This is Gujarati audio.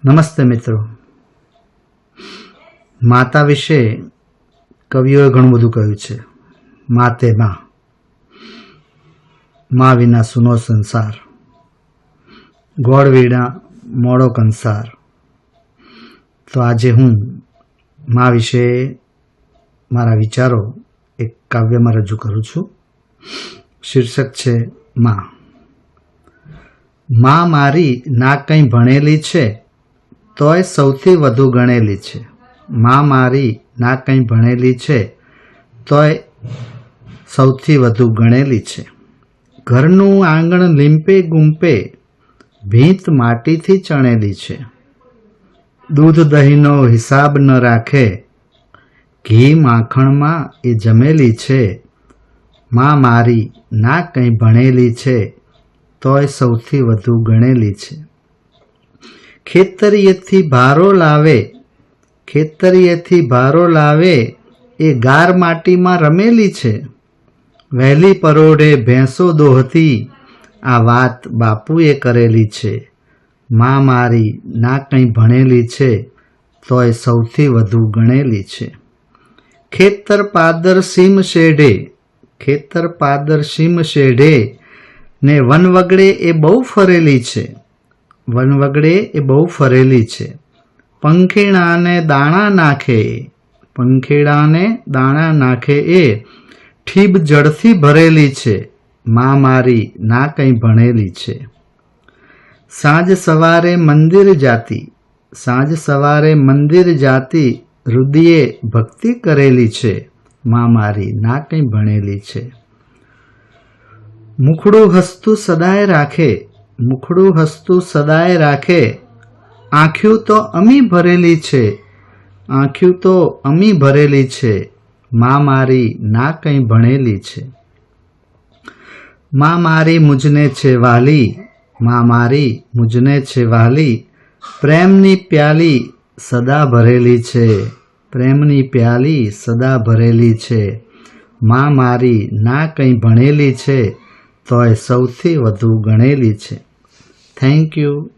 નમસ્તે મિત્રો, માતા વિશે કવિઓએ ઘણું બધું કહ્યું છે. માતે મા વિના સૂનો સંસાર, ગોળ વીણા મોડો કંસાર. તો આજે હું મા વિશે મારા વિચારો એક કાવ્યમાં રજૂ કરું છું. શીર્ષક છે મા. મા મારી ના કંઈ ભણેલી છે તોય સૌથી વધુ ગણેલી છે. મા મારી ના કંઈ ભણેલી છે તોય સૌથી વધુ ગણેલી છે. ઘરનું આંગણ લીંપે ગુંપે ભીંત માટીથી ચણેલી છે. દૂધ દહીંનો હિસાબ ન રાખે, ઘી માખણમાં એ જમેલી છે. મા મારી ના કંઈ ભણેલી છે તોય સૌથી વધુ ગણેલી છે. ખેતરીએથી ભારો લાવે એ ગાર માટીમાં રમેલી છે. વહેલી પરોઢે ભેંસો દોહતી આ વાત બાપુએ કરેલી છે. મા મારી ના કંઈ ભણેલી છે તોય સૌથી વધુ ગણેલી છે. ખેતર પાદર સીમ શેઢે ને વન વગડે એ બહુ ફરેલી છે. પંખીડાને દાણા નાખે એ ઠીબ જળથી ભરેલી છે. મા મારી ના કંઈ ભણેલી છે. સાંજ સવારે મંદિર જાતી રુદિએ ભક્તિ કરેલી છે. મા મારી ના કંઈ ભણેલી છે. મુખડું હસતું સદાય રાખે આંખ્યું તો અમી ભરેલી છે. મા મારી ના કંઈ ભણેલી છે. મા મારી મુજને છે વાલી, પ્રેમની પ્યાલી સદા ભરેલી છે. મા મારી ના કંઈ ભણેલી છે તોય સૌથી વધુ ગણેલી છે. Thank you.